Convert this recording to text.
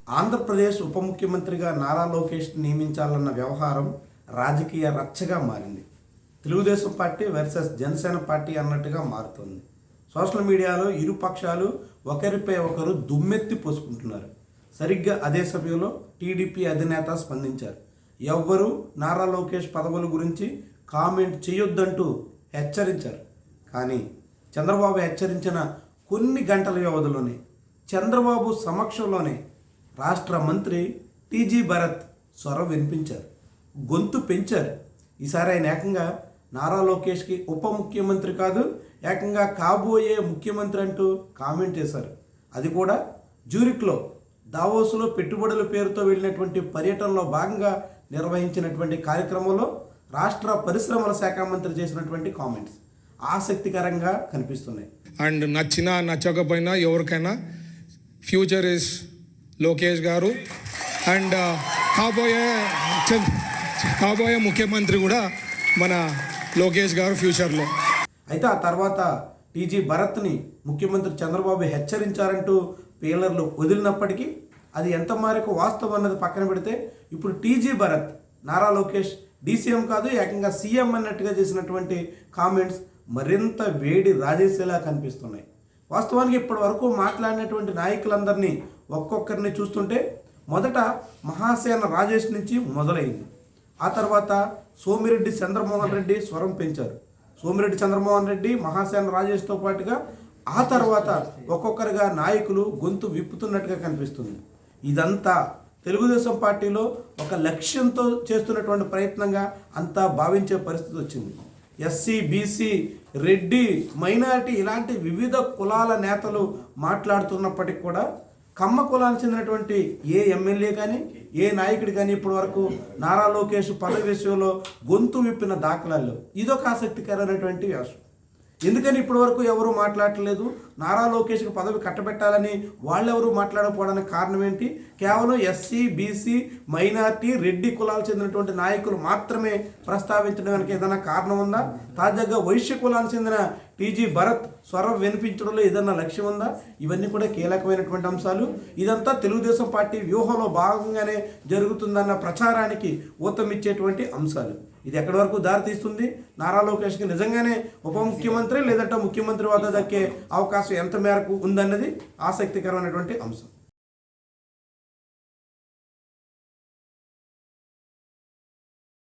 ఆంధ్రప్రదేశ్ ఉప ముఖ్యమంత్రిగా నారా లోకేష్ నియమించాలన్న వ్యవహారం రాజకీయ రచ్చగా మారింది. Telugu Desam party versus Janasena party అన్నట్టుగా మారుతుంది. సోషల్ మీడియాలో ఇరు పక్షాలు ఒకరిపై ఒకరు దుమ్మెత్తి పోసుకుంటున్నారు. సరిగ్గా అదే సమయంలో టీడీపీ అధినేత స్పందించారు. ఎవ్వరూ నారా లోకేష్ పదవుల గురించి కామెంట్ చేయొద్దంటూ హెచ్చరించారు. కానీ చంద్రబాబు హెచ్చరించిన కొన్ని గంటల వ్యవధిలోనే చంద్రబాబు సమక్షంలోనే రాష్ట్ర మంత్రి టీజీ భరత్ స్వరం వినిపించారు, గొంతు పెంచారు. ఈసారి ఆయన ఏకంగా నారా లోకేష్కి ఉప ముఖ్యమంత్రి కాదు, ఏకంగా కాబోయే ముఖ్యమంత్రి అంటూ కామెంట్ చేశారు. అది కూడా జ్యూరిక్లో దావోస్లో పెట్టుబడుల పేరుతో వెళ్ళినటువంటి పర్యటనలో భాగంగా నిర్వహించినటువంటి కార్యక్రమంలో రాష్ట్ర పరిశ్రమల శాఖ మంత్రి చేసినటువంటి కామెంట్స్ ఆసక్తికరంగా కనిపిస్తున్నాయి. అండ్ నచ్చినా నచ్చకపోయినా ఎవరికైనా ఫ్యూచర్ ఇస్ లోకేష్ గారు అండ్ కాబోయే ముఖ్యమంత్రి కూడా మన లోకేష్ గారు ఫ్యూచర్లో. అయితే ఆ తర్వాత టీజీ భరత్ని ముఖ్యమంత్రి చంద్రబాబు హెచ్చరించారంటూ పేలర్లు వదిలినప్పటికీ అది ఎంత మేరకు వాస్తవం అన్నది పక్కన పెడితే ఇప్పుడు టీజీ భరత్ నారా లోకేష్ డీసీఎం కాదు ఏకంగా సీఎం అన్నట్టుగా చేసినటువంటి కామెంట్స్ మరింత వేడి రాజేసేలా కనిపిస్తున్నాయి. వాస్తవానికి ఇప్పటి వరకు మాట్లాడినటువంటి నాయకులందరినీ ఒక్కొక్కరిని చూస్తుంటే మొదట మహాసేన రాజేష్ నుంచి మొదలైంది. ఆ తర్వాత సోమిరెడ్డి చంద్రమోహన్ రెడ్డి స్వరం పెంచారు. సోమిరెడ్డి చంద్రమోహన్ రెడ్డి మహాసేన రాజేష్తో పాటుగా ఆ తర్వాత ఒక్కొక్కరిగా నాయకులు గొంతు విప్పుతున్నట్టుగా కనిపిస్తుంది. ఇదంతా తెలుగుదేశం పార్టీలో ఒక లక్ష్యంతో చేస్తున్నటువంటి ప్రయత్నంగా అంతా భావించే పరిస్థితి వచ్చింది. ఎస్సీ, బీసీ, రెడ్డి, మైనారిటీ ఇలాంటి వివిధ కులాల నేతలు మాట్లాడుతున్నప్పటికి కూడా కమ్మ కులానికి చెందినటువంటి ఏ ఎమ్మెల్యే కానీ ఏ నాయకుడు కానీ ఇప్పటి వరకు నారా లోకేష్ పదవి విషయంలో గొంతు విప్పిన దాఖలాల్లో ఇదొక ఆసక్తికరమైనటువంటి వ్యాసం. ఎందుకని ఇప్పటి వరకు ఎవరు మాట్లాడలేదు? నారా లోకేష్కి పదవి కట్టబెట్టాలని వాళ్ళెవరూ మాట్లాడకపోవడానికి కారణం ఏంటి? కేవలం ఎస్సీ, బీసీ, మైనార్టీ, రెడ్డి కులాలకు చెందినటువంటి నాయకులు మాత్రమే ప్రస్తావించడానికి ఏదైనా కారణం ఉందా? తాజాగా వైశ్య కులానికి చెందిన టీజీ భరత్ స్వరం వినిపించడంలో ఏదన్నా లక్ష్యం ఉందా? ఇవన్నీ కూడా కీలకమైనటువంటి అంశాలు. ఇదంతా తెలుగుదేశం పార్టీ వ్యూహంలో భాగంగానే జరుగుతుందన్న ప్రచారానికి ఊతమిచ్చేటువంటి అంశాలు. ఇది ఎక్కడి వరకు దారితీస్తుంది? నారా లోకేష్కి నిజంగానే ఉప ముఖ్యమంత్రి లేదంటే ముఖ్యమంత్రి వద్ద దక్కే అవకాశం ఎంత మేరకు ఉందన్నది ఆసక్తికరమైనటువంటి అంశం.